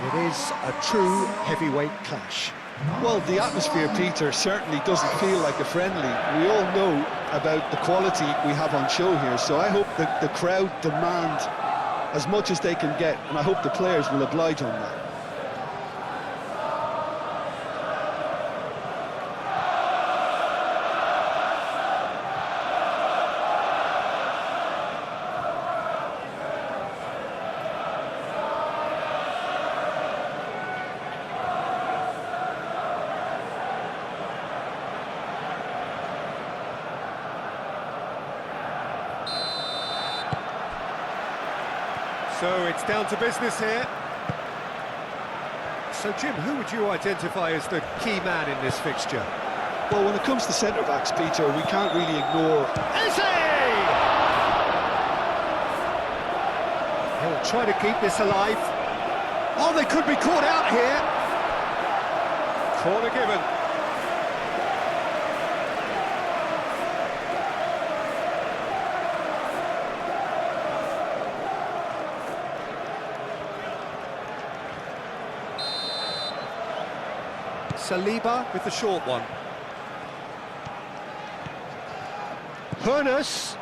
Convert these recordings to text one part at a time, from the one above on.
It is a true heavyweight clash. Well, the atmosphere, Peter, certainly doesn't feel like a friendly. We all know about the quality we have on show here, so I hope that the crowd demand as much as they can get, and I hope the players will oblige on that. So it's down to business here. So Jim, who would you identify as the key man in this fixture? Well, when it comes to centre-backs, Peter, we can't really ignore... Is he? He'll try to keep this alive. Oh, they could be caught out here. Corner given. Saliba with the short one. Hernus.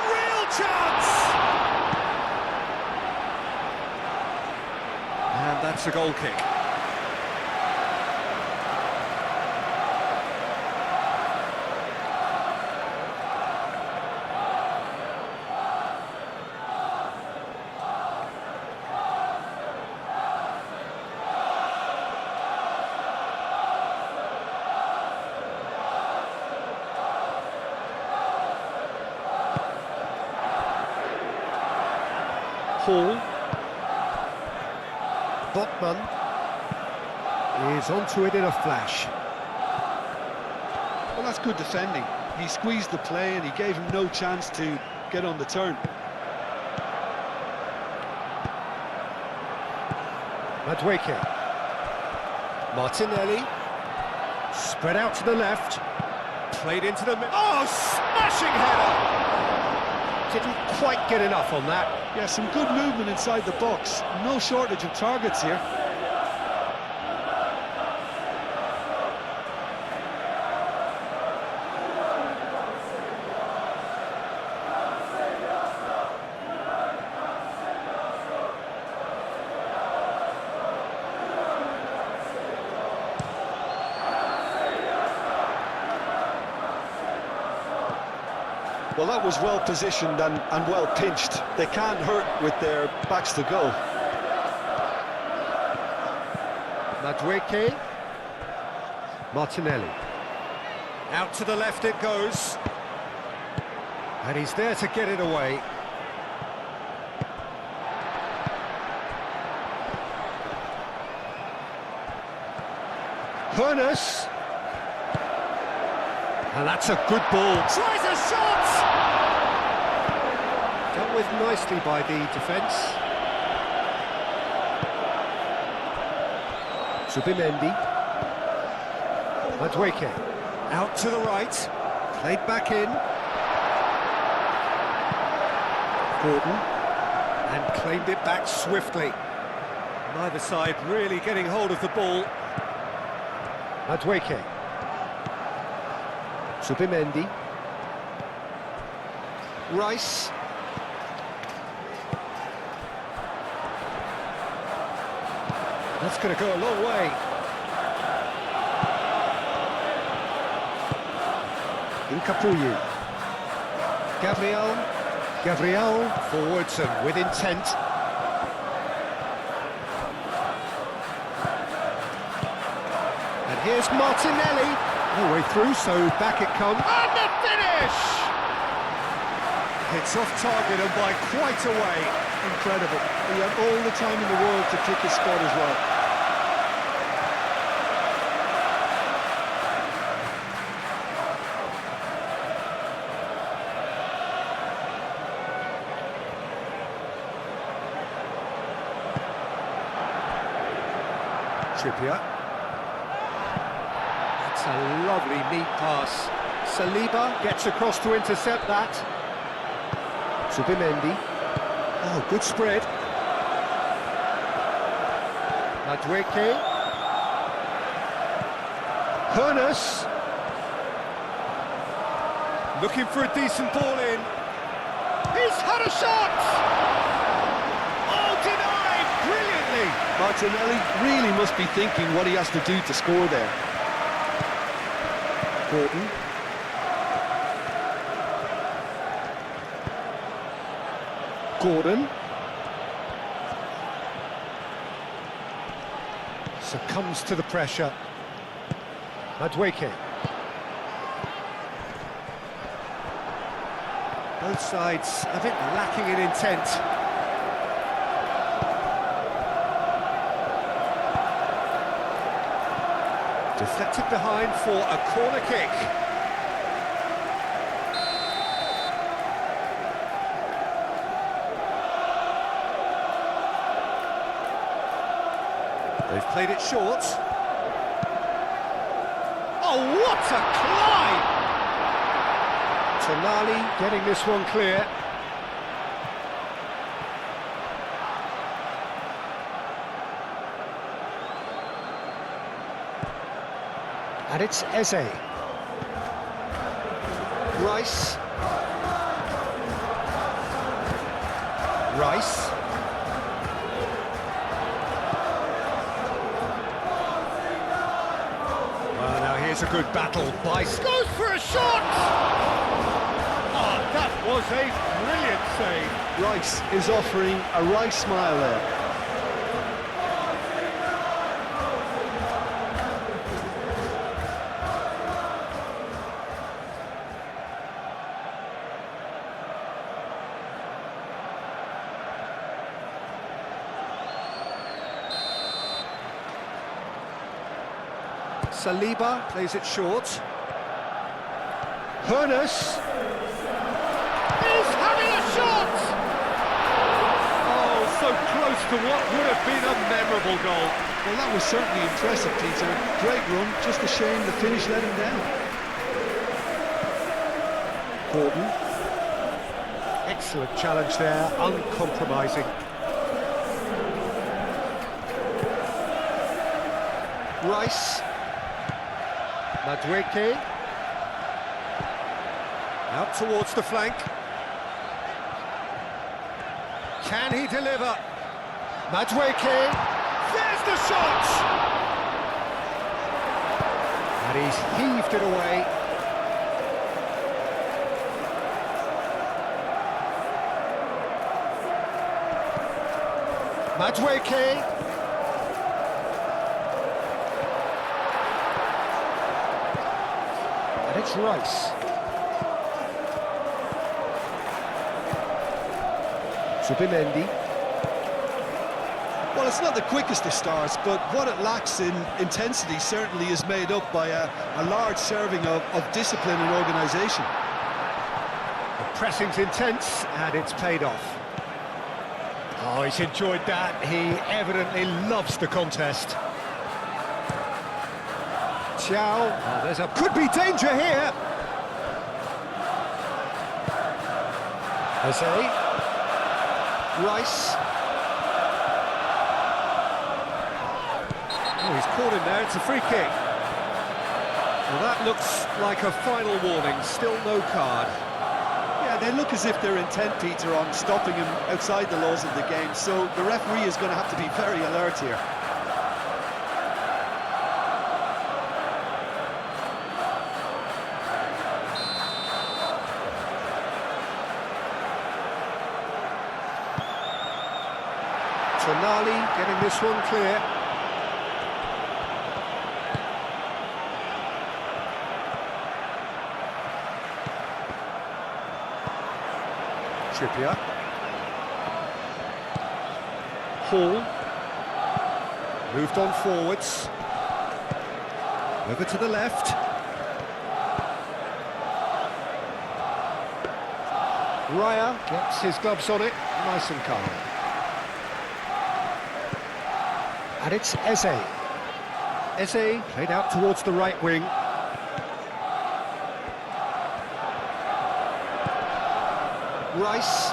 Real chance! And that's a goal kick. Hall. Botman is onto it in a flash. Well, that's good defending. He squeezed the play and he gave him no chance to get on the turn. Madueke. Martinelli. Spread out to the left. Played into the middle. Oh, smashing header! Didn't quite get enough on that. Yeah, some good movement inside the box. No shortage of targets here. Well, that was well positioned and well pinched. They can't hurt with their backs to goal. Madueke. Martinelli. Out to the left it goes. And he's there to get it away. Hernus. And that's a good ball. Tries a shot! Dealt with nicely by the defence. Zubimendi. Madueke. Out to the right. Played back in. Gordon. And claimed it back swiftly. Neither side really getting hold of the ball. Madueke. Zubimendi. Rice. That's going to go a long way. Incapuyu. Gabriel forwards and with intent. And here's Martinelli. No way through, so back it comes. And the finish! It's off target and by quite a way. Incredible. He had all the time in the world to pick his spot as well. Trippier. That's a lovely neat pass. Saliba gets across to intercept that. Zubimendi. Oh, good spread. Madueke. Hernus. Looking for a decent ball in. He's had a shot! Oh, denied brilliantly! Martinelli really must be thinking what he has to do to score there. Gordon. Gordon. Succumbs to the pressure. Madueke. Both sides a bit lacking in intent. Deflected behind for a corner kick. They've played it short. Oh, what a climb! Tonali getting this one clear. And it's Eze. Rice. Rice. Well, now here's a good battle. Bice goes for a shot! Oh, that was a brilliant save. Rice is offering a Rice smile there. Saliba plays it short. Hernus. He's having a shot! Oh, so close to what would have been a memorable goal. Well, that was certainly impressive, Peter. Great run, just a shame the finish let him down. Gordon. Excellent challenge there, uncompromising. Rice. Madueke. Out towards the flank. Can he deliver? Madueke. There's the shot! And he's heaved it away. Madueke. And it's Rice. Zubimendi. Well, it's not the quickest of starts, but what it lacks in intensity certainly is made up by a large serving of discipline and organisation. The pressing's intense, and it's paid off. Oh, he's enjoyed that. He evidently loves the contest. Chow. Oh, could be danger here. Eze. Rice. Oh, he's caught him there. It's a free kick. Well, that looks like a final warning. Still no card. Yeah, they look as if they're intent, Peter, on stopping him outside the laws of the game, so the referee is going to have to be very alert here. Tonali getting this one clear. Trippier. Hall. Moved on forwards. Over to the left. Raya gets his gloves on it, nice and calm. And it's Eze. Eze played out towards the right wing. Rice.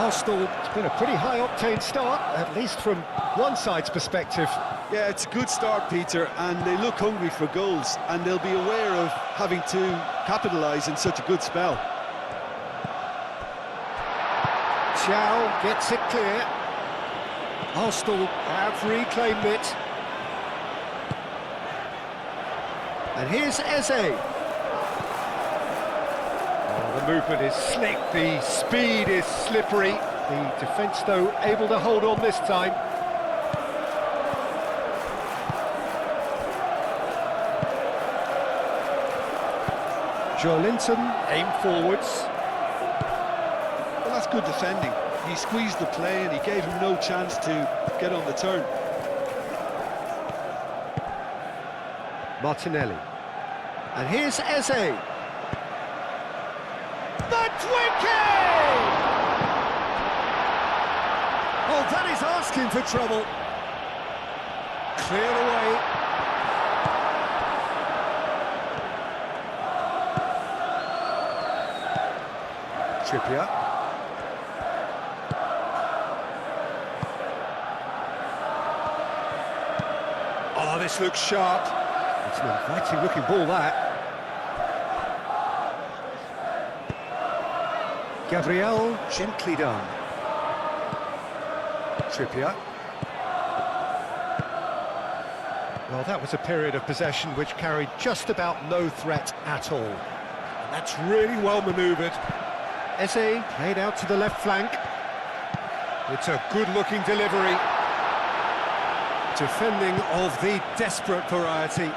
Arsenal, it's been a pretty high-octane start, at least from one side's perspective. Yeah, it's a good start, Peter, and they look hungry for goals, and they'll be aware of having to capitalise in such a good spell. Chow gets it clear. Arsenal have reclaimed it. And here's Eze. Oh, the movement is slick, the speed is slippery. The defence, though, able to hold on this time. Joelinton aim forwards. Well, that's good defending. He squeezed the play and he gave him no chance to get on the turn. Martinelli. And here's Eze. Madueke! Oh, that is asking for trouble. Cleared away. Trippier. Oh, this looks sharp. It's an inviting looking ball, that. Gabriel, gently done. Trippier. Well, that was a period of possession which carried just about no threat at all. And that's really well manoeuvred. Eze played out to the left flank. It's a good-looking delivery. Defending of the desperate variety.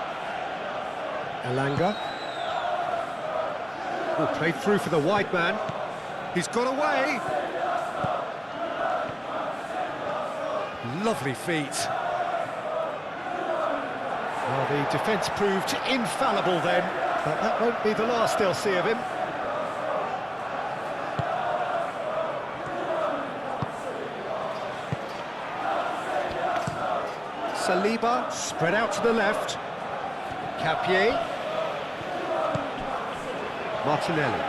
Elanga. Oh, played through for the wide man. He's got away. Lovely feet. Well, the defence proved infallible then, but that won't be the last they'll see of him. Saliba, spread out to the left. Capier. Martinelli.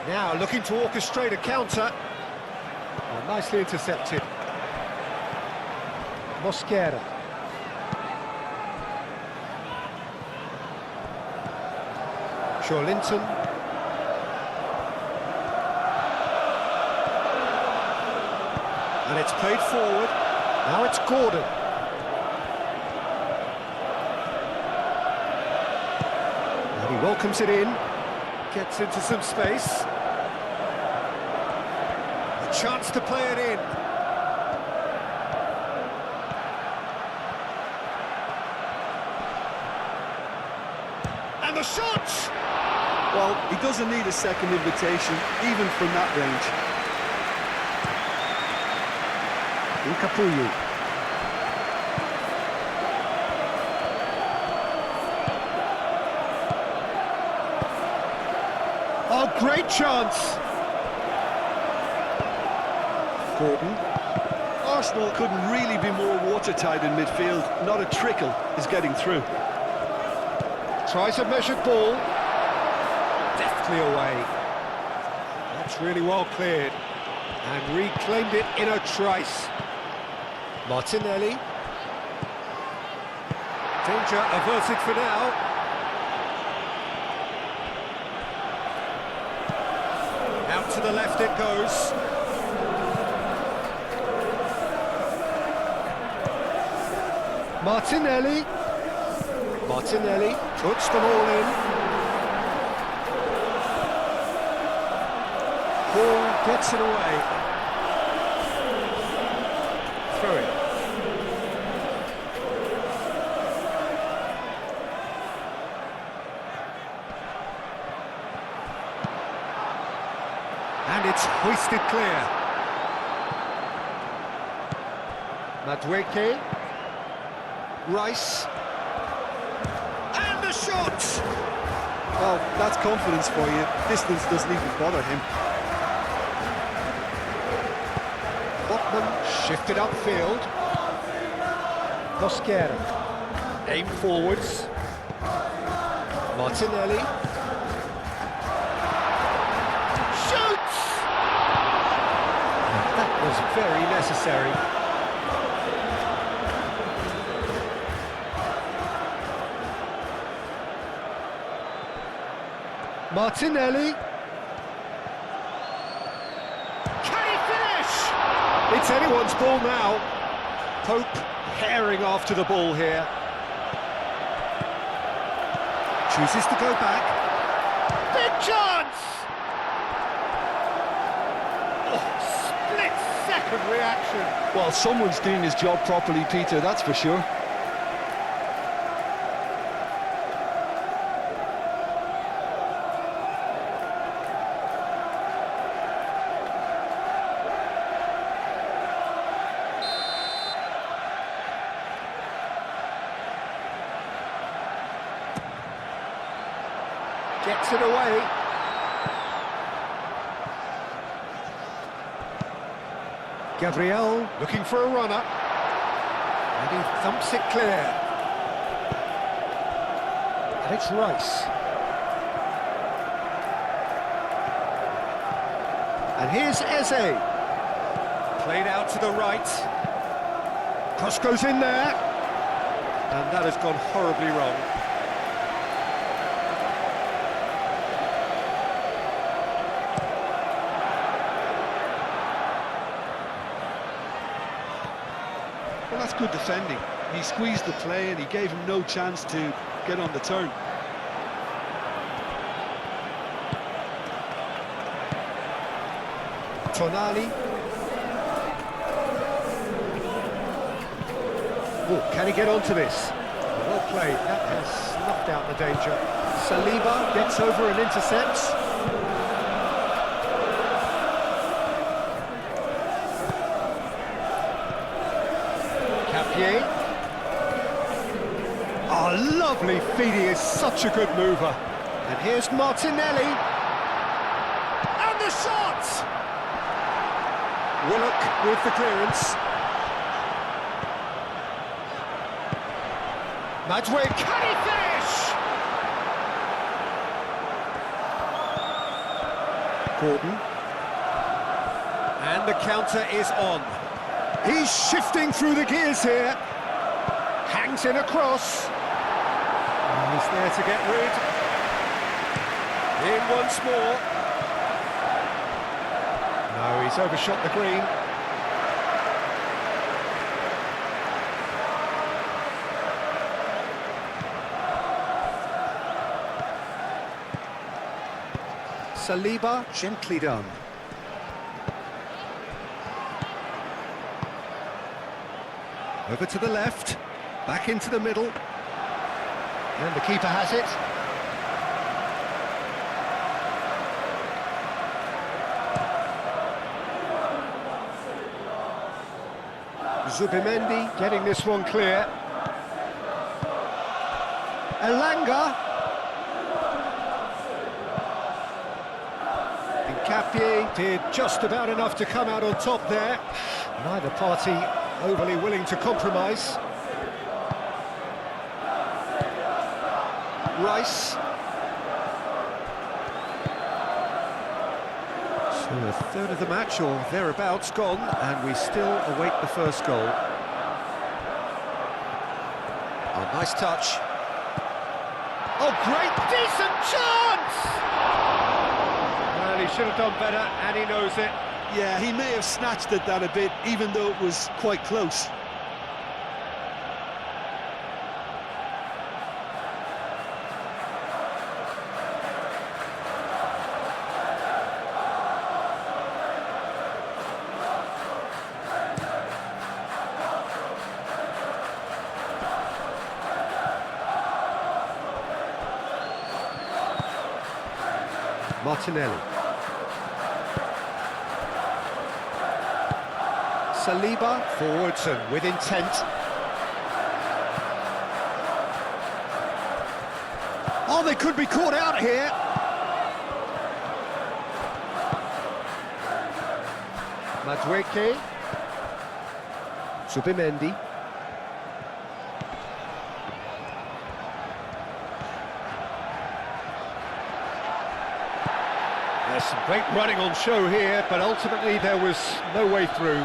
Now looking to orchestrate a counter. Well, nicely intercepted. Mosquera. Joelinton. And it's played forward. Now it's Gordon. And he welcomes it in. Gets into some space. A chance to play it in. And the shot! Well, he doesn't need a second invitation, even from that range. Capuyu. Oh, great chance! Gordon. Arsenal couldn't really be more watertight in midfield. Not a trickle is getting through. Tries a measured ball. Deftly away. That's really well cleared. And reclaimed it in a trice. Martinelli. Danger averted for now. Out to the left it goes. Martinelli. Martinelli puts them all in. Ball gets it away. Throw it. And it's hoisted clear. Madueke. Rice. And the shot! Well, that's confidence for you. Distance doesn't even bother him. Botman shifted upfield. Mosquera. Aim forwards. Martinelli. Shoots! That was very necessary. Martinelli. Can he finish? It's anyone's ball now. Pope herring after the ball here. Chooses to go back. Big chance! Oh, split-second reaction. Well, someone's doing his job properly, Peter, that's for sure. Gets it away. Gabriel looking for a runner. And he thumps it clear. And it's Rice. And here's Eze. Played out to the right. Cross goes in there. And that has gone horribly wrong. Well, that's good defending. He squeezed the play and he gave him no chance to get on the turn. Tonali. Oh, can he get onto this? Well played, that has snuffed out the danger. Saliba gets over and intercepts. Capier. Oh, lovely feed, he is such a good mover. And here's Martinelli. And the shot! Willock with the clearance. Madwig, can he finish? Gordon. And the counter is on. He's shifting through the gears here. Hangs in across. And he's there to get rid. In once more. No, he's overshot the green. Saliba, gently done. Over to the left, back into the middle. And the keeper has it. Zubimendi getting this one clear. Elanga. Capier did just about enough to come out on top there. Neither party overly willing to compromise. Rice. So a third of the match or thereabouts gone, and we still await the first goal. Oh, nice touch. Oh, great, decent chance! Well, he should have done better, and he knows it. Yeah, he may have snatched at that a bit, even though it was quite close. Martinelli. Saliba, forwards and with intent. Oh, they could be caught out here. Madweke. Some great running on show here, but ultimately there was no way through.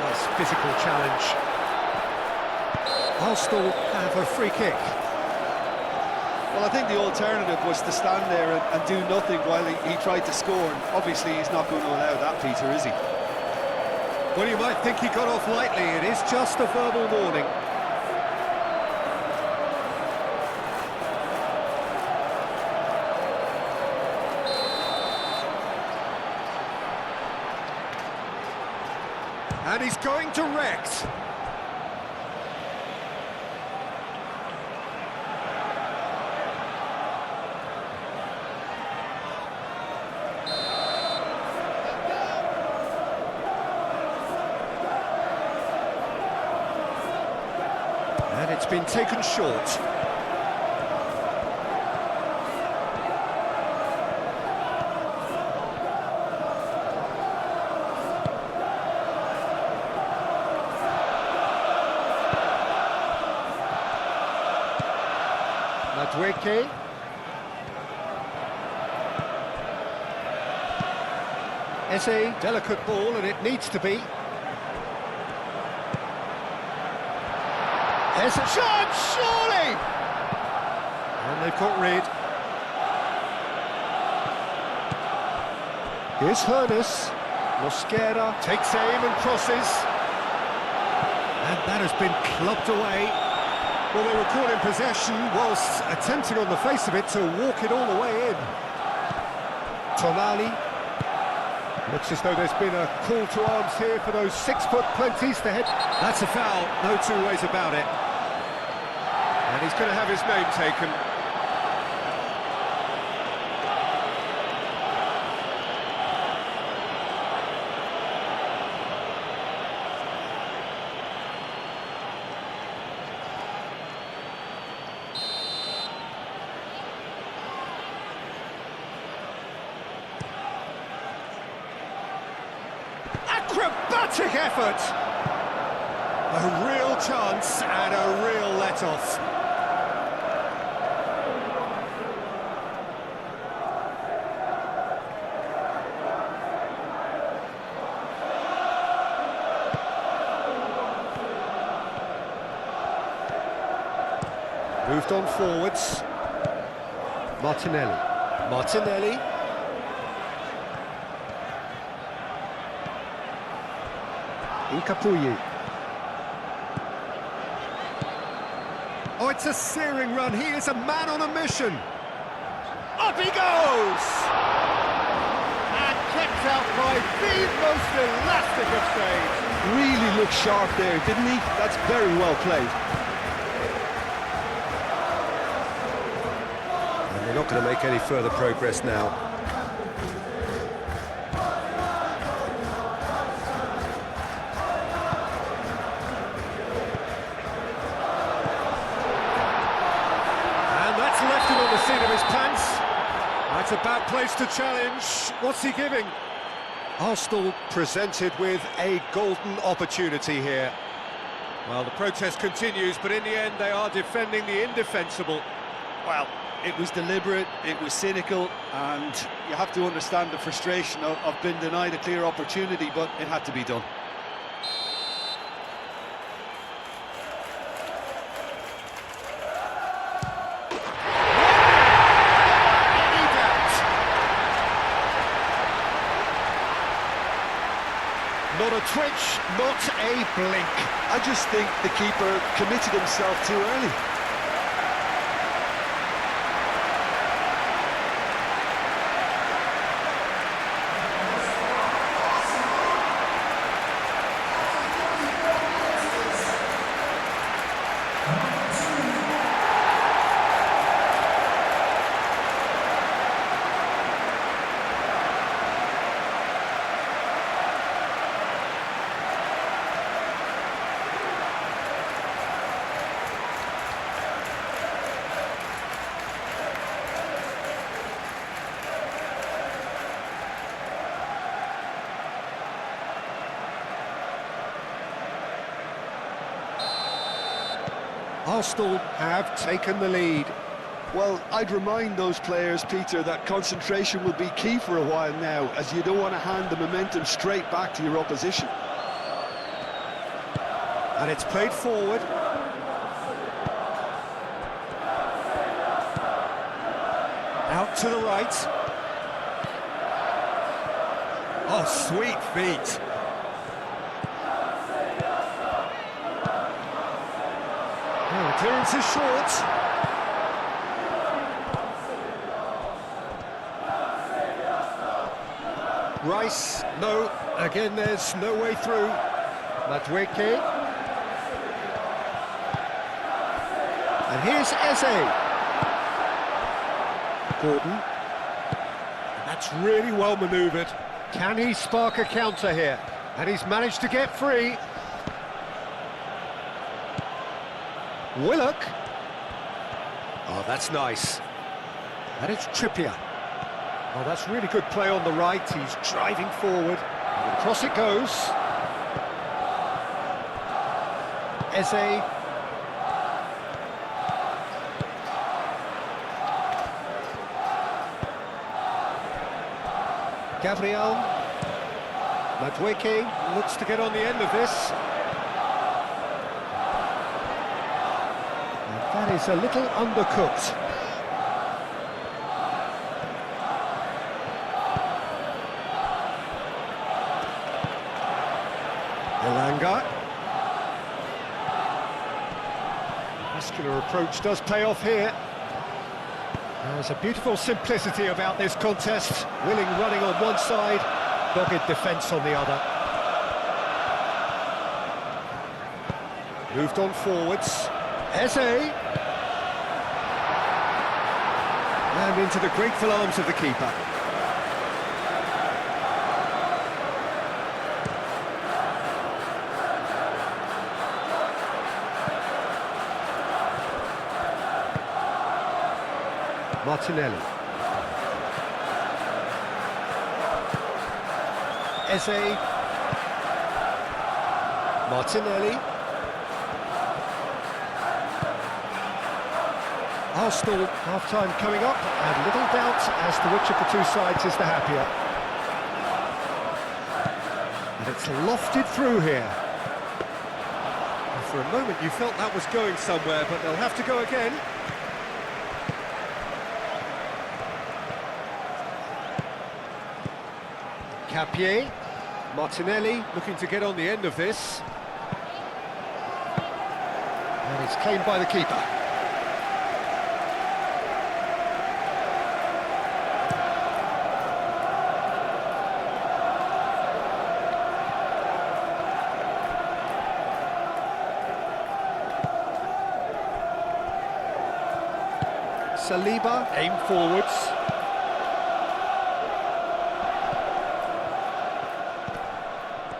Nice physical challenge. Arsenal have a free kick. Well, I think the alternative was to stand there and do nothing while he tried to score. And obviously, he's not going to allow that, Peter, is he? Well, you might think he got off lightly. It is just a verbal warning. And he's going direct. And it's been taken short. Madueke. It's a delicate ball, and it needs to be. There's a chance, surely! And they've got rid. Here's Hernus. Mosquera takes aim and crosses. And that has been clubbed away. Well, they were caught in possession whilst attempting on the face of it to walk it all the way in. Tonali. Looks as though there's been a call to arms here for those 6-foot plenties to head. That's a foul, no two ways about it. And he's going to have his name taken. Acrobatic effort! A real chance and a real let-off. Moved on forwards. Martinelli. Incapuyi. Oh, it's a searing run. He is a man on a mission. Up he goes! And kept out by the most elastic of saves. Really looked sharp there, didn't he? That's very well played. And they're not going to make any further progress now. Left him on the seat of his pants. That's a bad place to challenge. What's he giving? Arsenal presented with a golden opportunity here. Well, the protest continues, but in the end they are defending the indefensible. Well, it was deliberate, it was cynical, and you have to understand the frustration of being denied a clear opportunity, but it had to be done. Not a twitch, not a blink. I just think the keeper committed himself too early. Arsenal have taken the lead. Well, I'd remind those players, Peter, that concentration will be key for a while now, as you don't want to hand the momentum straight back to your opposition. And it's played forward. Out to the right. Oh, sweet feet. Oh, clearance is short. Rice, no, again there's no way through. Madueke. And here's Eze. Gordon. And that's really well manoeuvred. Can he spark a counter here? And he's managed to get free. Willock. Oh, that's nice. And it's Trippier. Oh, that's really good play on the right. He's driving forward. And across it goes. Eze. Gabriel. Madueke looks to get on the end of this. And that is a little undercooked. Elanga. Muscular approach does pay off here. There's a beautiful simplicity about this contest. Willing running on one side, dogged defence on the other. Moved on forwards. Eze. And into the grateful arms of the keeper. Martinelli. Eze. Martinelli. Arsenal half-time coming up, and little doubt as to which of the two sides is the happier. And it's lofted through here. And for a moment you felt that was going somewhere, but they'll have to go again. Capier, Martinelli looking to get on the end of this. And it's claimed by the keeper. Saliba, aim forwards.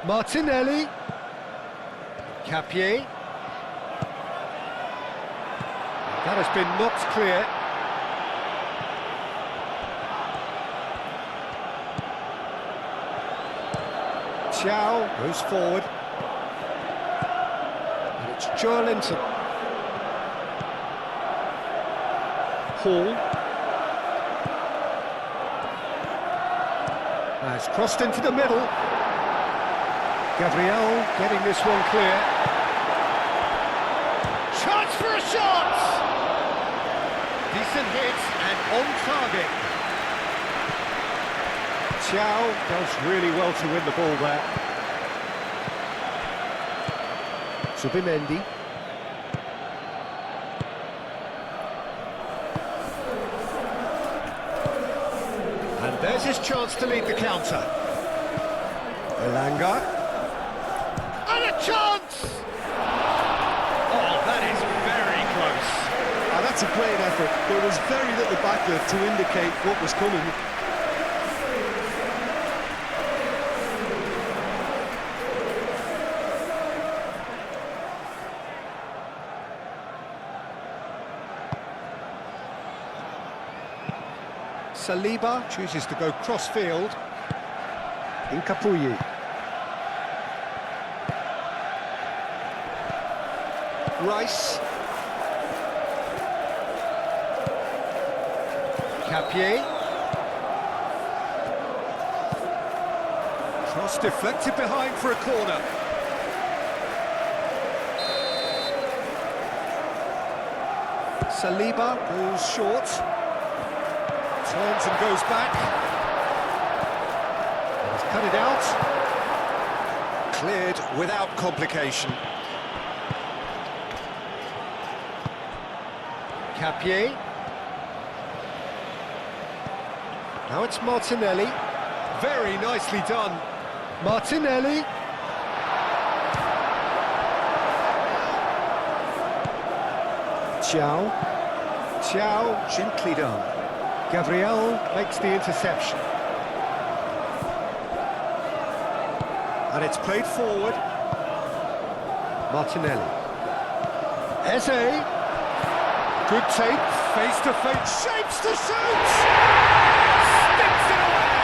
Martinelli. Capier. That has been knocked clear. Chow goes forward. And it's Joelinton. Hall. It's crossed into the middle. Gabriel getting this one clear. Chance for a shot! Decent hit and on target. Chow does really well to win the ball there. Zubimendi. And there's his chance to lead the counter. Elanga. And a chance! Oh, that is very close. Oh, that's a great effort. There was very little backlift to indicate what was coming. Saliba chooses to go cross-field. Incapuyi. Rice. Capier. Cross deflected behind for a corner. Saliba goes short. Turns and goes back. He's cut it out. Cleared without complication. Capier. Now it's Martinelli. Very nicely done. Martinelli. Thiaw, gently done. Gabriel makes the interception. And it's played forward. Martinelli. Eze. Good take, face to face, shapes to shoot! Sticks it away!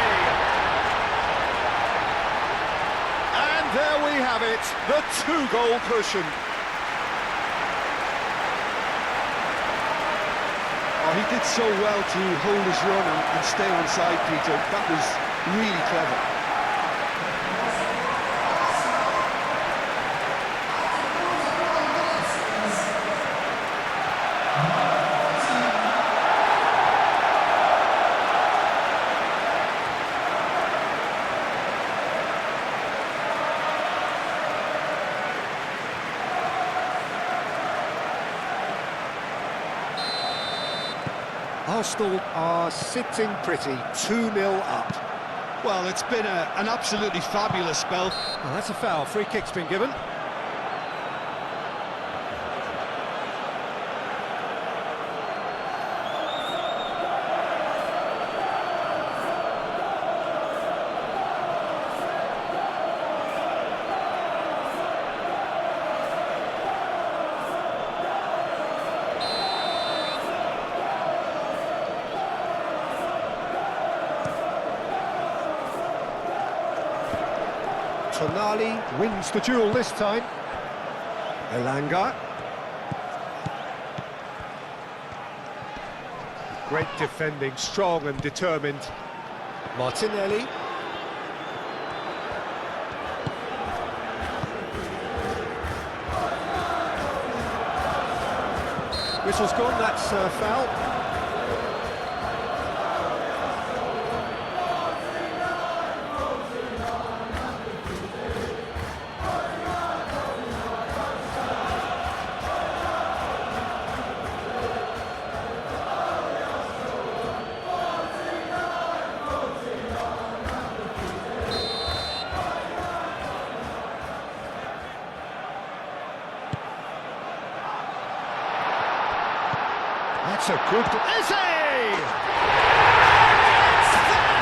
And there we have it, the two-goal cushion. Oh, he did so well to hold his run and stay on side, Peter. That was really clever. Arsenal are sitting pretty, 2-0 up. Well, it's been an absolutely fabulous spell. Well, that's a foul, free kick's been given. Tonali wins the duel this time. Elanga. Great defending, strong and determined. Martinelli. Whistle's gone, that's a foul. That's a good... Eze! It's there!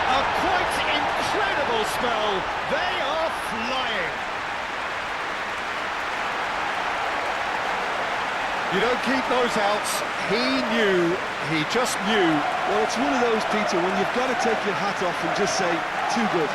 A quite incredible spell. They are flying. You don't keep those outs. He just knew. Well, it's one of those, Peter, when you've got to take your hat off and just say, too good.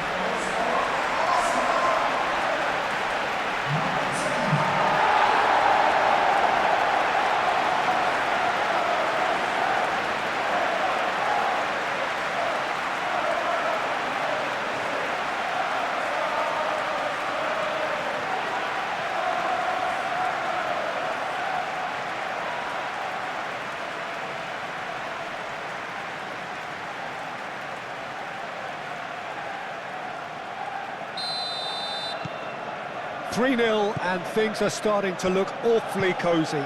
.3-0 and things are starting to look awfully cosy.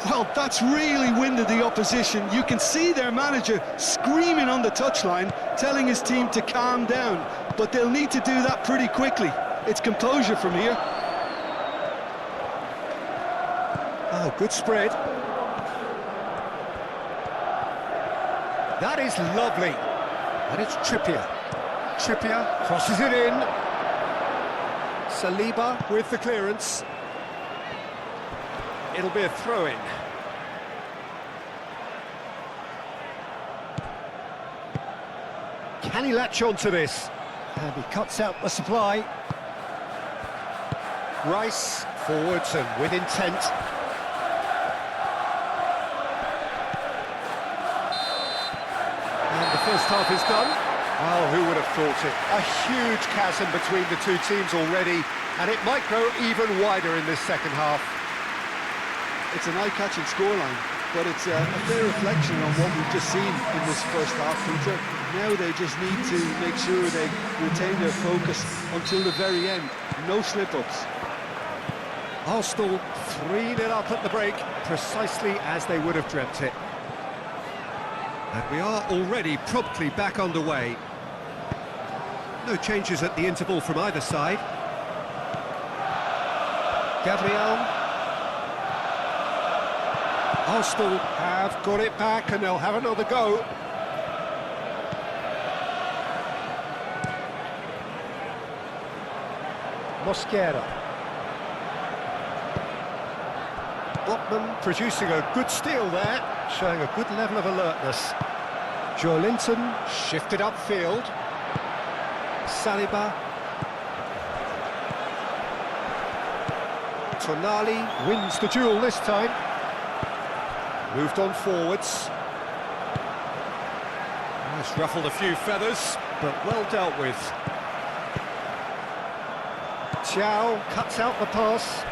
Well, that's really winded the opposition. You can see their manager screaming on the touchline, telling his team to calm down. But they'll need to do that pretty quickly. It's composure from here. Oh, good spread. That is lovely. And it's Trippier. Trippier crosses it in. Saliba with the clearance. It'll be a throw-in. Can he latch on to this? And he cuts out the supply. Rice forwards and with intent. first half is done. Well, who would have thought it? A huge chasm between the two teams already, and it might grow even wider in this second half. It's an eye-catching scoreline, but it's a fair reflection on what we've just seen in this first half, Peter. Now they just need to make sure they retain their focus until the very end. No slip-ups. Arsenal 3-0 up at the break, precisely as they would have dreamt it. And we are already promptly back underway. No changes at the interval from either side. Gabriel. Arsenal have got it back and they'll have another go. Mosquera. Botman producing a good steal there, showing a good level of alertness. Joelinton shifted upfield. Saliba. Tonali wins the duel this time. Moved on forwards. It's ruffled a few feathers, but well dealt with. Thiaw cuts out the pass.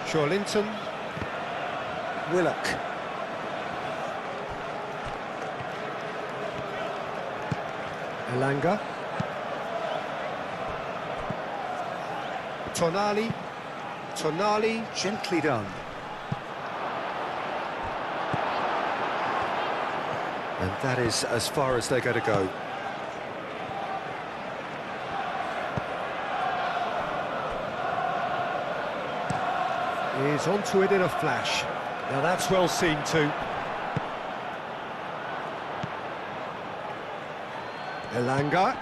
Joelinton. Willock. Elanga. Tonali. Tonali, gently done. And that is as far as they're going to go. He's onto it in a flash. Now that's well seen too. Elanga.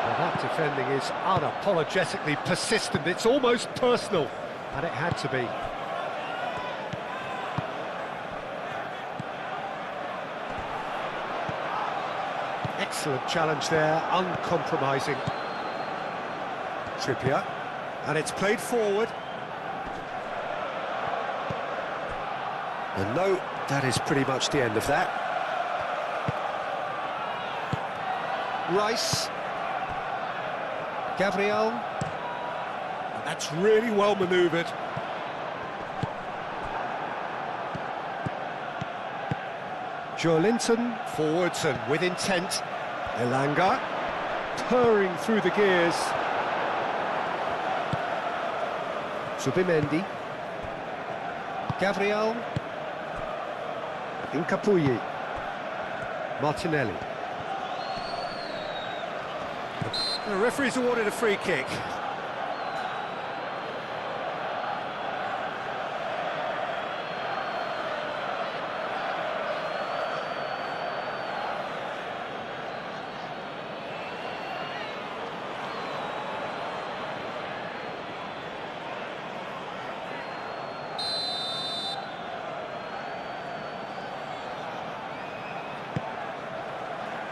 Well, that defending is unapologetically persistent. It's almost personal, and it had to be. Excellent challenge there, uncompromising. Trippier, and it's played forward. And no, that is pretty much the end of that. Rice. Gabriel. And that's really well manoeuvred. Joelinton, forwards and with intent. Elanga, purring through the gears. Subimendi. Gabriel. Incapuyi. Martinelli. The referee's awarded a free kick.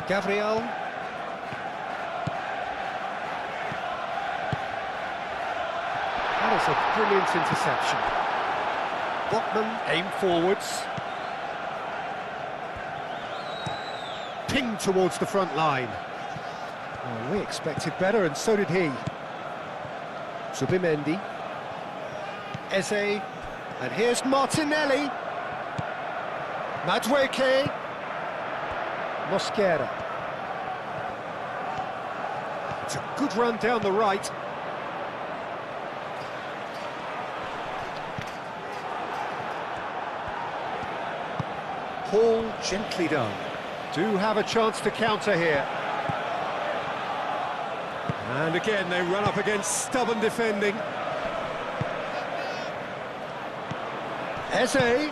Gabriel. That is a brilliant interception. Botman aim forwards. Pinged towards the front line. Well, we expected better, and so did he. Subimendi. Eze. And here's Martinelli. Madueke. Mosquera. It's a good run down the right. Hall, gently done. Do have a chance to counter here. And again, they run up against stubborn defending. Eze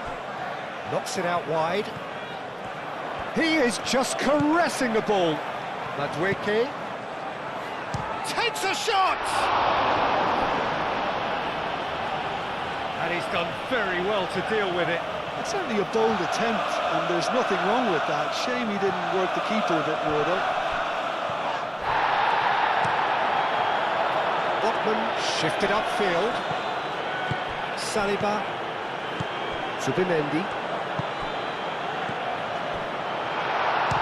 knocks it out wide. He is just caressing the ball. Madueke takes a shot! And he's done very well to deal with it. It's certainly a bold attempt, and there's nothing wrong with that. Shame he didn't work the keeper a bit more, though. Botman shifted upfield. Saliba. Zubimendi.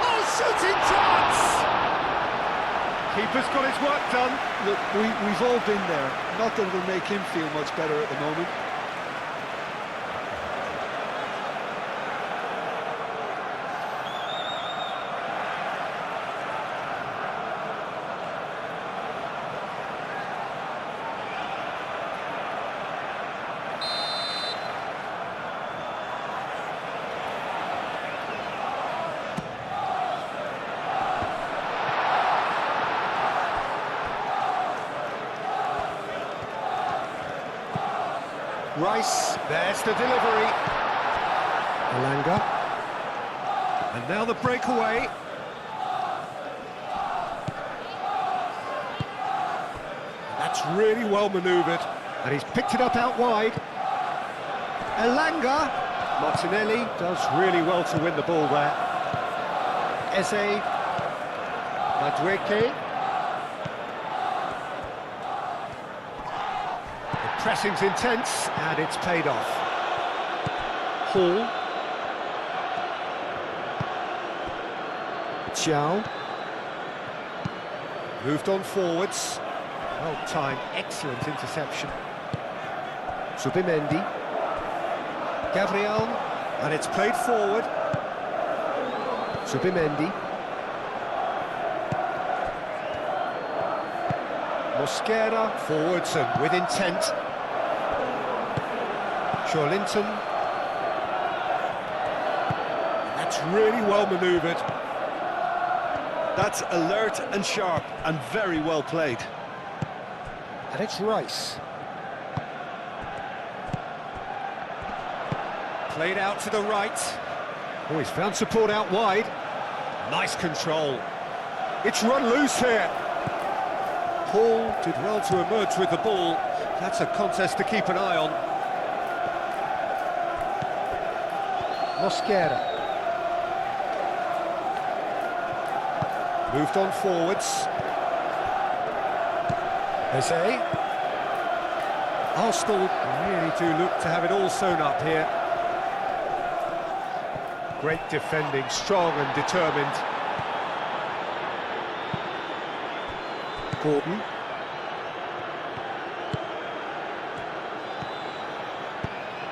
Oh, shooting chance! Keeper's got his work done. Look, we've all been there. Not that it'll make him feel much better at the moment. Rice, there's the delivery. Alanga. And now the breakaway. That's really well manoeuvred. And he's picked it up out wide. Alanga. Martinelli does really well to win the ball there. Eze. Madueke. Pressing's intense, and it's paid off. Hall. Chow. Moved on forwards. Well timed, excellent interception. Zubimendi. Gabriel, and it's played forward. Zubimendi. Mosquera, forwards and with intent. Linton. That's really well manoeuvred. That's alert and sharp and very well played. And it's Rice. Played out to the right. Oh, he's found support out wide. Nice control. It's run loose here. Paul did well to emerge with the ball. That's a contest to keep an eye on. Mosquera. Moved on forwards. Eze. Arsenal really do look to have it all sewn up here. Great defending, strong and determined. Gordon.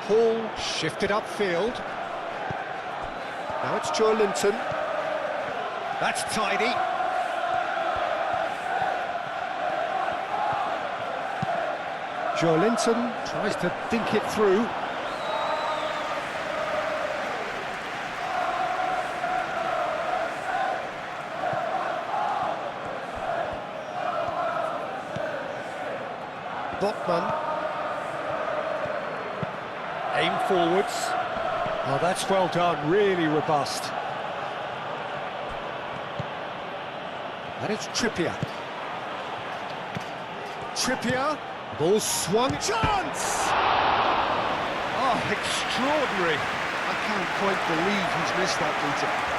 Hall shifted upfield. Now it's Linton. That's tidy. Linton tries to think it through. Botman. Aim forwards. Oh, that's well done, really robust. And it's Trippier. Trippier, ball swung, chance! Oh, extraordinary. I can't quite believe he's missed that, Peter.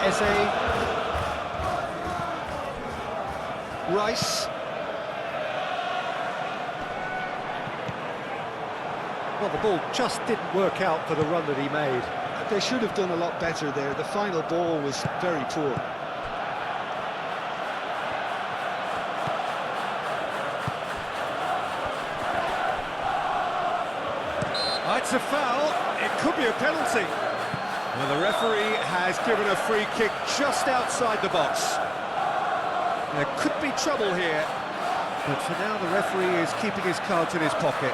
Eze. Rice. Well, the ball just didn't work out for the run that he made. They should have done a lot better there. The final ball was very poor. It's a foul. It could be a penalty. Well, the referee has given a free kick just outside the box. There could be trouble here, but for now the referee is keeping his cards in his pocket.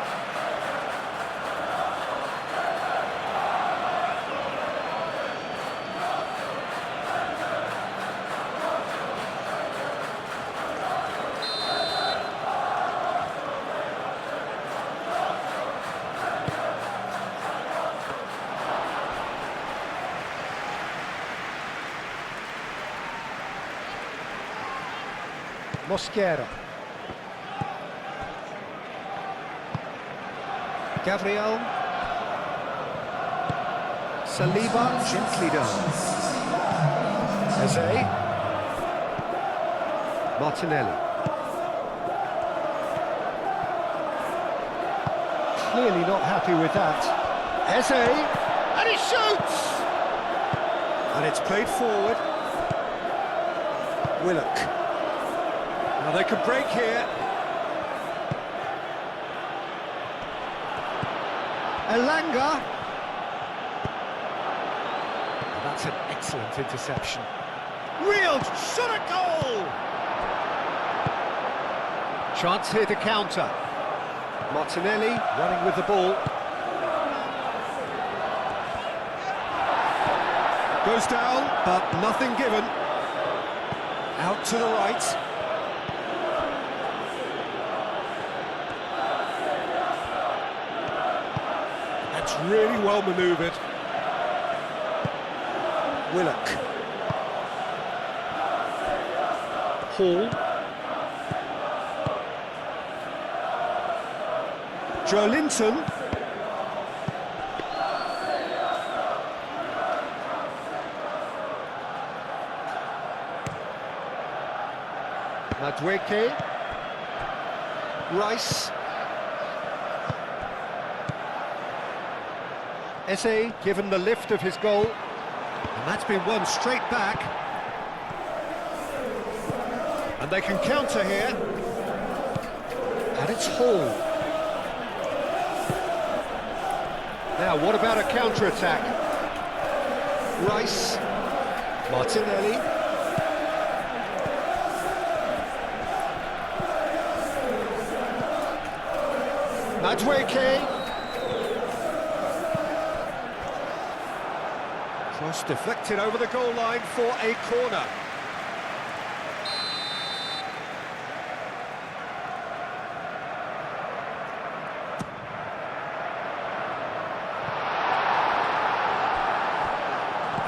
Mosquera. Gabriel. Saliba, gently done. Eze. Martinelli. Clearly not happy with that. Eze, and he shoots! And it's played forward. Willock. Now they can break here. Elanga. And that's an excellent interception. Real shot at goal! Chance here to counter. Martinelli running with the ball. Goes down, but nothing given. Out to the right. That's really well manoeuvred. Willock. Hall. Joelinton. Madueke. Rice. Eze given the lift of his goal. And that's been won straight back. And they can counter here. And it's Hall. Now, what about a counter-attack? Rice. Martinelli. Madueke. Cross deflected over the goal line for a corner.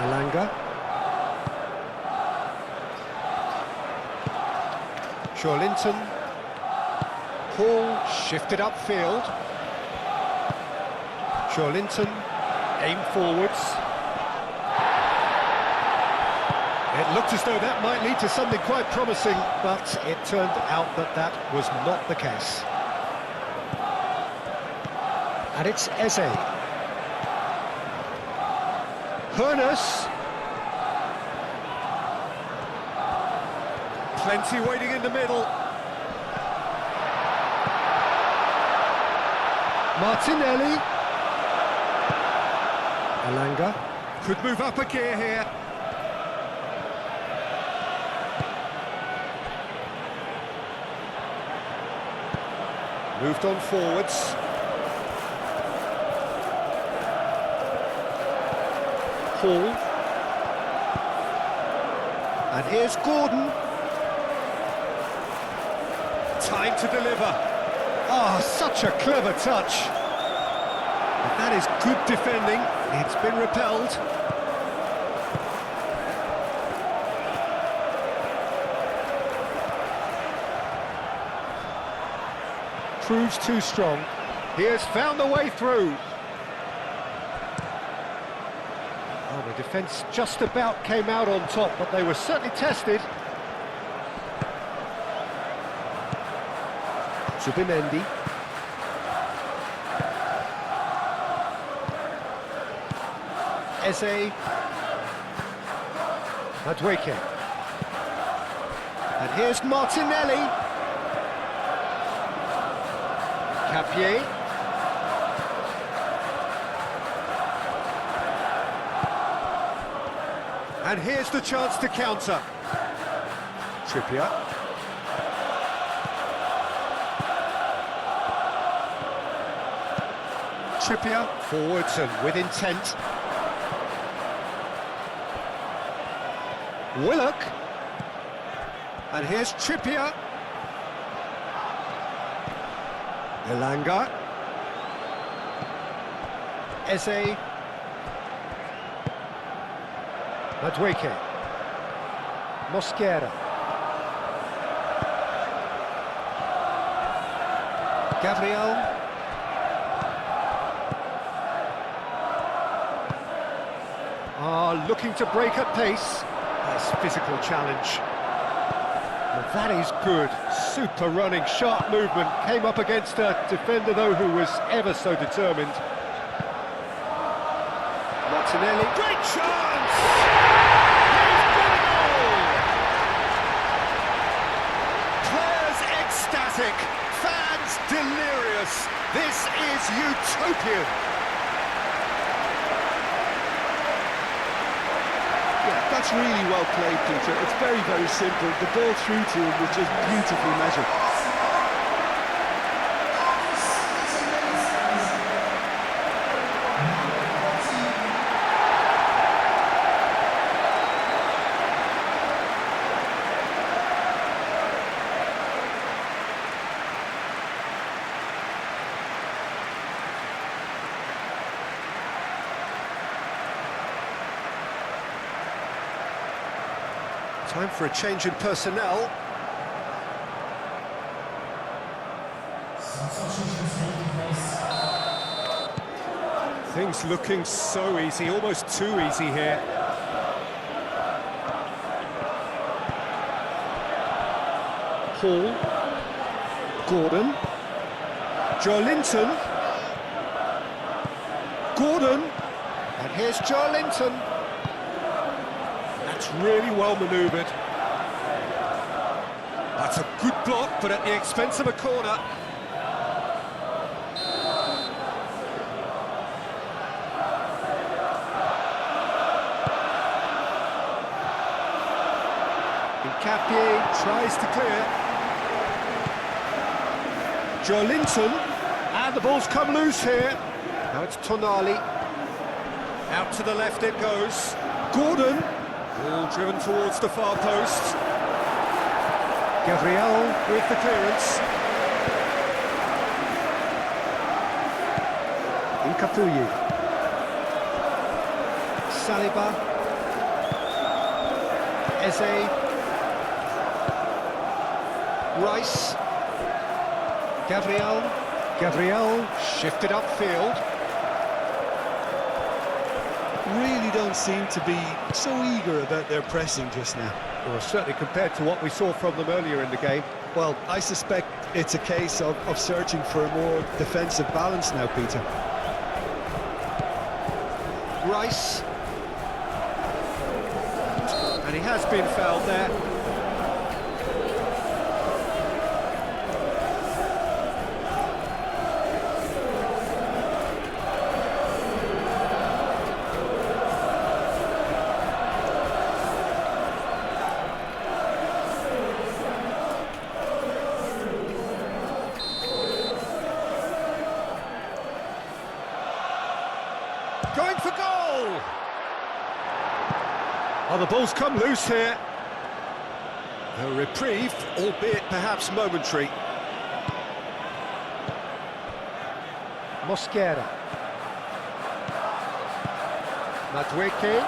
Elanga. Joelinton. Hall shifted upfield. Joelinton, aim forwards. It looked as though that might lead to something quite promising, but it turned out that that was not the case. And it's Eze. Hoeneß. Plenty waiting in the middle. Martinelli. Elanga. Could move up a gear here. Moved on forwards. Hall. And here's Gordon. Time to deliver. Oh, such a clever touch. But that is good defending. It's been repelled. Proves too strong. He has found the way through. Oh, the defence just about came out on top, but they were certainly tested. Zubimendi. Eze. Madueke. And here's Martinelli. Capier. And here's the chance to counter. Trippier. Trippier forwards and with intent. Willock. And here's Trippier. Elanga. Eze. Madueke. Mosquera. Gabriel. Looking to break at pace. Nice physical challenge. Well, that is good. Super running, sharp movement. Came up against a defender, though, who was ever so determined. Martinelli. Great chance! He's got a goal! Players ecstatic. Fans delirious. This is utopian. That's really well played, Peter. It's very, very simple. The ball through to him was just beautifully measured. Time for a change in personnel. Things looking so easy, almost too easy here. Paul. Gordon. Joelinton. Gordon. And here's Joelinton. That's really well manoeuvred. That's a good block, but at the expense of a corner. Nkapie tries to clear. Joelinton, and the ball's come loose here. Now it's Tonali. Out to the left it goes. Gordon. Ball driven towards the far post. Gabriel with the clearance. Nkapie. Saliba. Eze. Rice. Gabriel shifted upfield. Really don't seem to be so eager about their pressing just now. Well, certainly compared to what we saw from them earlier in the game. Well, I suspect it's a case of searching for a more defensive balance now, Peter. Rice. And he has been fouled there. Going for goal! Oh, the ball's come loose here. A reprieve, albeit perhaps momentary. Mosquera. Madueke.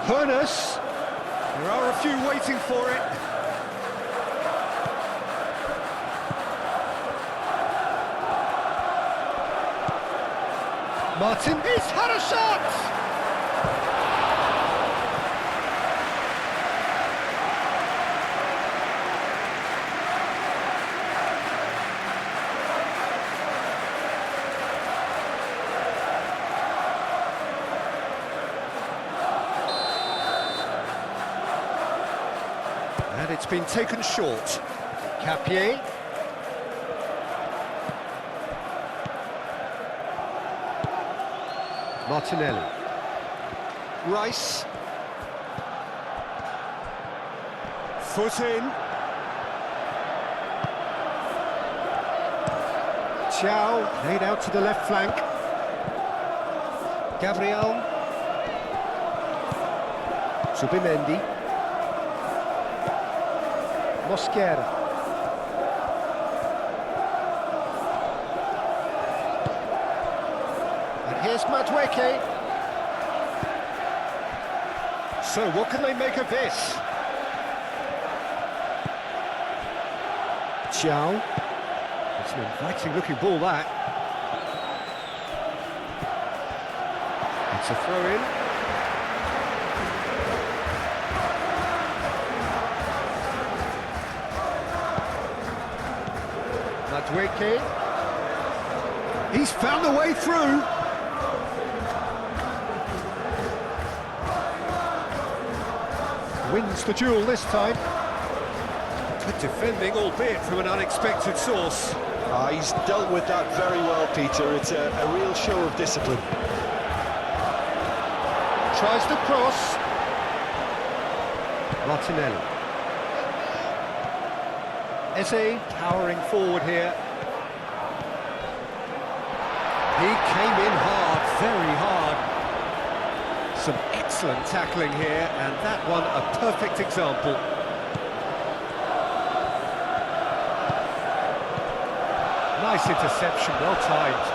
Hoeneß. There are a few waiting for it. Martin, he's had a shot! And it's been taken short. Capier. Martinelli. Rice. Foot in. Thiaw laid out to the left flank. Gabriel. Subimendi. Mosquera. And here's Madueke. So what can they make of this? Thiaw. It's an inviting looking ball, that. It's a throw-in. Madweke. He's found a way through. Wins the duel this time. Good defending, albeit from an unexpected source. He's dealt with that very well, Peter. It's a real show of discipline. Tries the cross. Martinelli. Eze powering forward here. He came in hard, very hard. Some excellent tackling here, and that one a perfect example. Nice interception, well timed.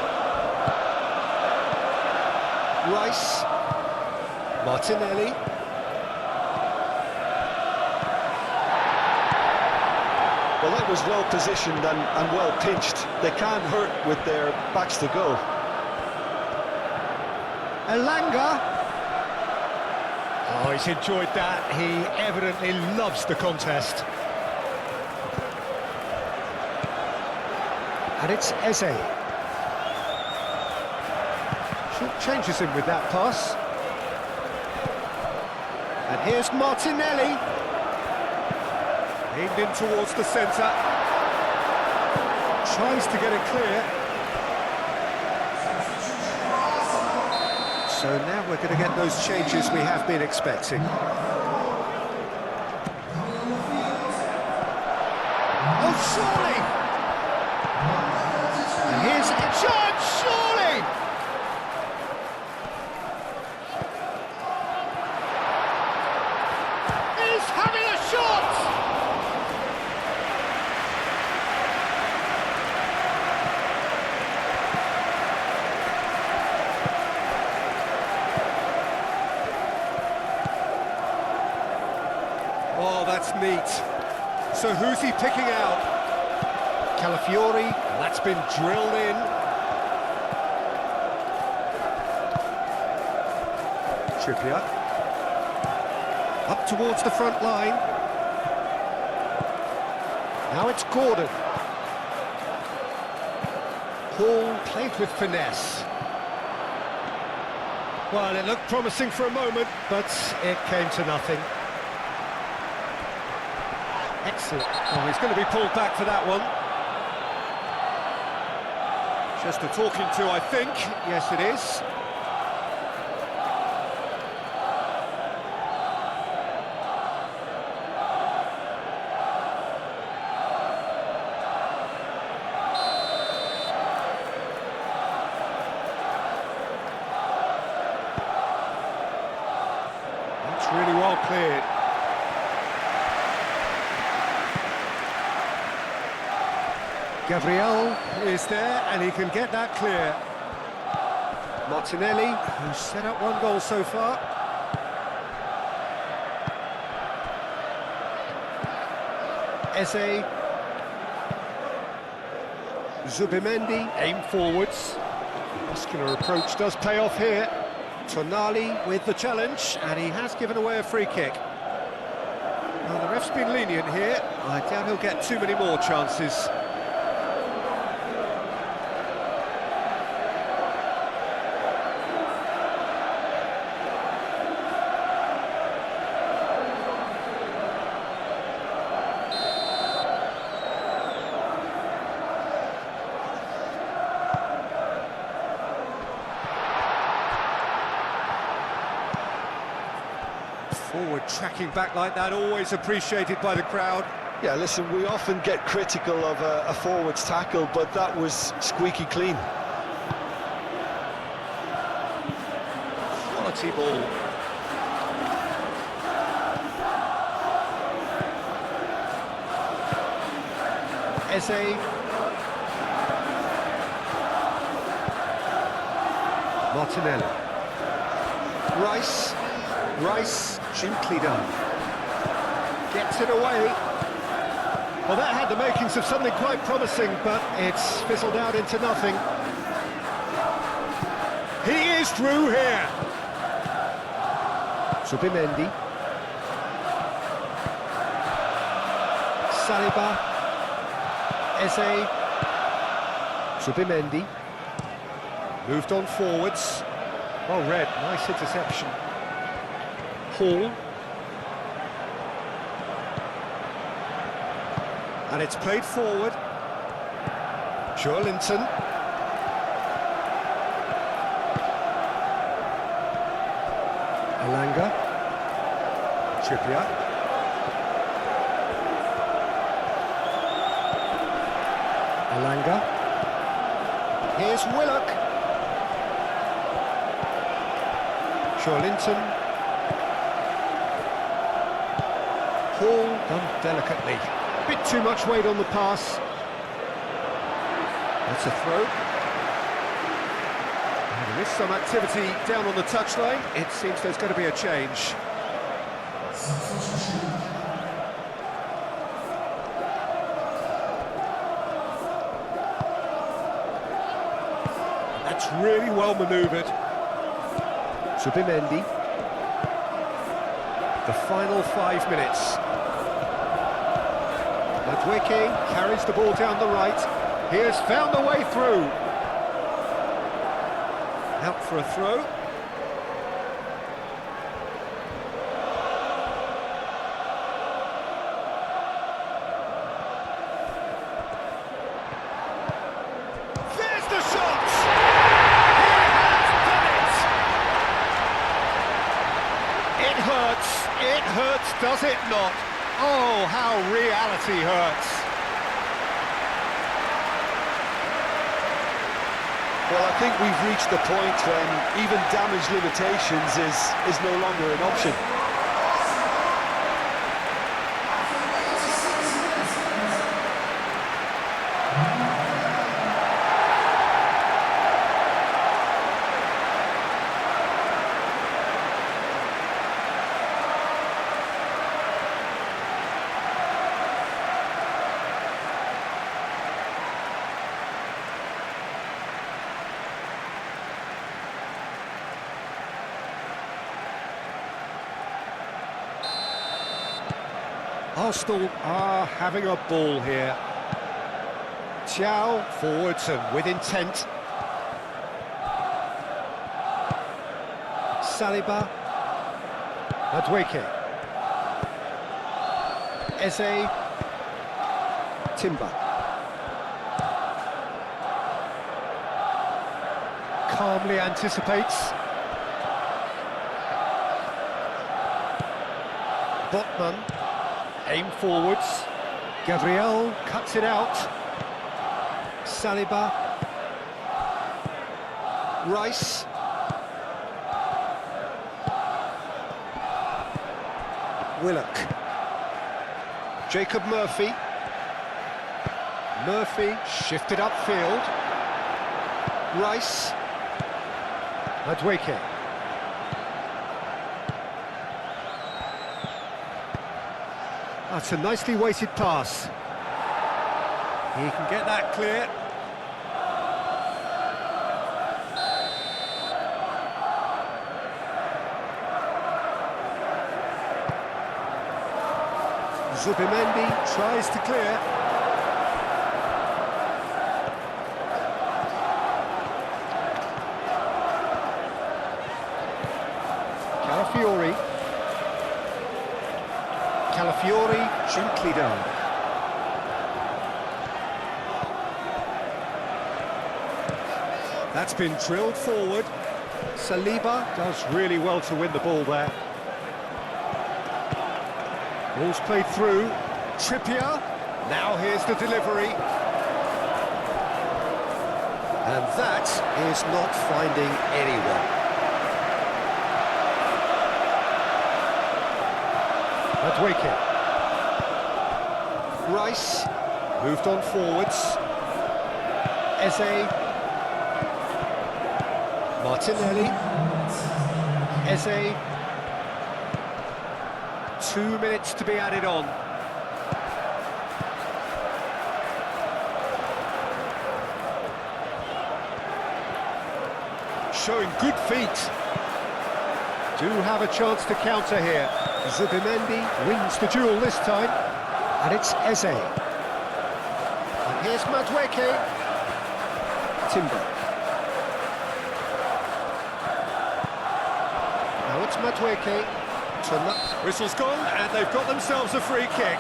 Rice. Martinelli. Well, that was well positioned and well pinched. They can't hurt with their backs to go. Elanga. Oh, he's enjoyed that. He evidently loves the contest. And it's Eze. Changes him with that pass. And here's Martinelli. Aimed in towards the centre. Tries to get it clear. So now we're going to get those changes we have been expecting. Oh, surely! And here's a chance, surely! He's having a shot! Oh, that's neat. So who's he picking out? Calafiori, that's been drilled in. Trippier. Up towards the front line. Now it's Gordon. Paul played with finesse. Well, it looked promising for a moment, but it came to nothing. Excellent. Oh, he's going to be pulled back for that one. Just a talking to, I think. Yes, it is. That's really well cleared. Gabriel is there, and he can get that clear. Martinelli, who's set up one goal so far. Eze. Zubimendi, aim forwards. Muscular approach does pay off here. Tonali with the challenge, and he has given away a free kick. Well, the ref's been lenient here. I doubt he'll get too many more chances. Forward tracking back like that, always appreciated by the crowd. Yeah, listen, we often get critical of a forward's tackle, but that was squeaky clean. Quality ball. Eze. Martinelli. Rice, gently done. Gets it away. Well, that had the makings of something quite promising, but it's fizzled out into nothing. He is through here. Subimendi. Saliba. Eze. Subimendi. Moved on forwards. Well read, nice interception. Hall. And it's played forward. Joelinton. Alanga. Trippier. Alanga. Here's Willock. Joelinton. Hall done delicately. Bit too much weight on the pass. That's a throw. There is some activity down on the touchline. It seems there's going to be a change. That's really well manoeuvred. Subimendi. The final 5 minutes. Madueke carries the ball down the right. He has found the way through. Out for a throw. There's the shot! He has done it! It hurts, does it not? Oh, how reality hurts. Well, I think we've reached the point when even damage limitations is no longer an option. Arsenal are having a ball here. Thiaw forwards and with intent. Saliba. Madueke. Eze. Timber. Calmly anticipates. Botman. Aim forwards. Gabriel cuts it out. Saliba. Rice. Willock. Jacob Murphy. Murphy shifted upfield. Rice. Madueke. That's a nicely weighted pass. He can get that clear. Zubimendi tries to clear. Calafiori gently down. That's been drilled forward. Saliba does really well to win the ball there. Ball's played through. Trippier. Now here's the delivery. And that is not finding anyone. Madueke. Rice. Moved on forwards. Eze. Martinelli. Eze. 2 minutes to be added on. showing good feet. Do have a chance to counter here. Zubimendi wins the duel this time. And it's Eze. And here's Madueke. Timber. Now it's Madueke. Whistle's gone, and they've got themselves a free kick.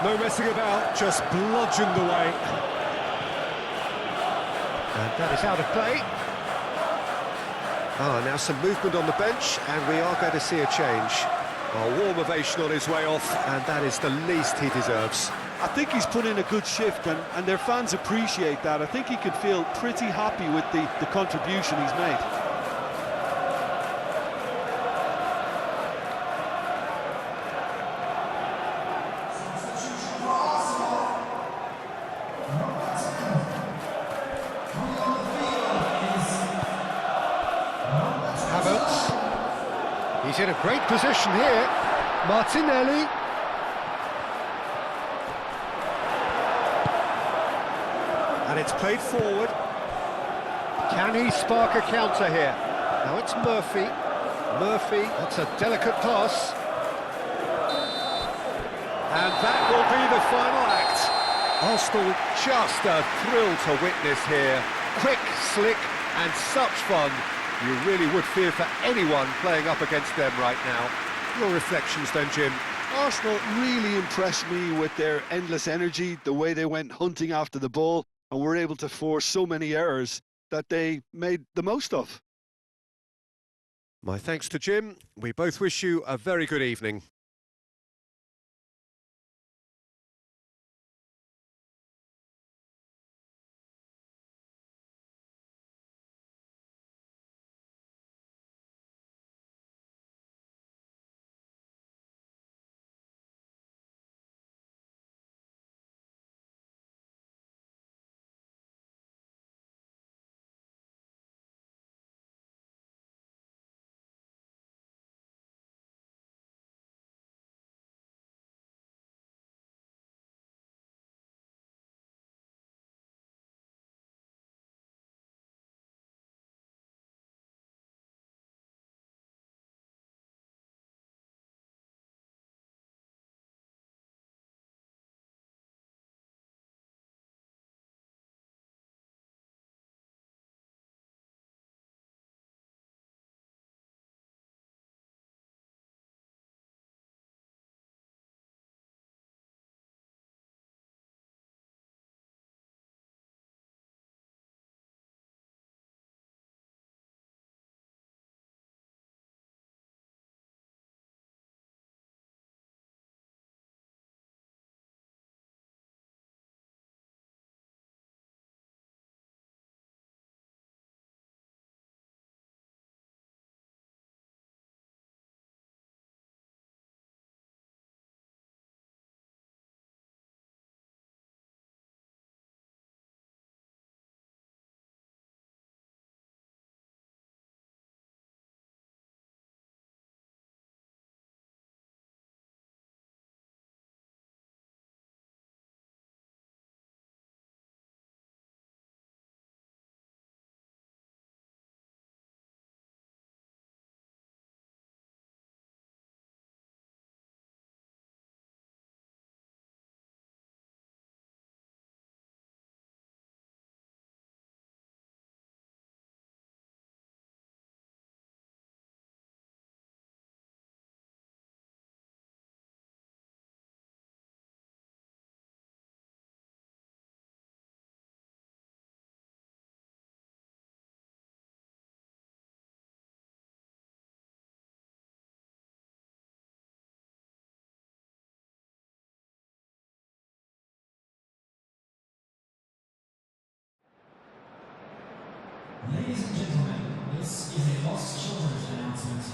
No messing about, just bludgeoned away. And that is out of play. Now some movement on the bench, and we are going to see a change. A warm ovation on his way off, and that is the least he deserves. I think he's put in a good shift, and their fans appreciate that. I think he can feel pretty happy with the contribution he's made. He's in a great position here. Martinelli. And it's played forward. Can he spark a counter here? Now it's Murphy. Murphy, that's a delicate pass. And that will be the final act. Arsenal, just a thrill to witness here. Quick, slick, and such fun. You really would fear for anyone playing up against them right now. Your reflections then, Jim? Arsenal really impressed me with their endless energy, the way they went hunting after the ball, and were able to force so many errors that they made the most of. My thanks to Jim. We both wish you a very good evening. Ladies and gentlemen, this is a lost children's announcement.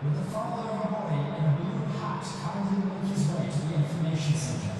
With the father of a boy in a blue hat currently making his way to the information center.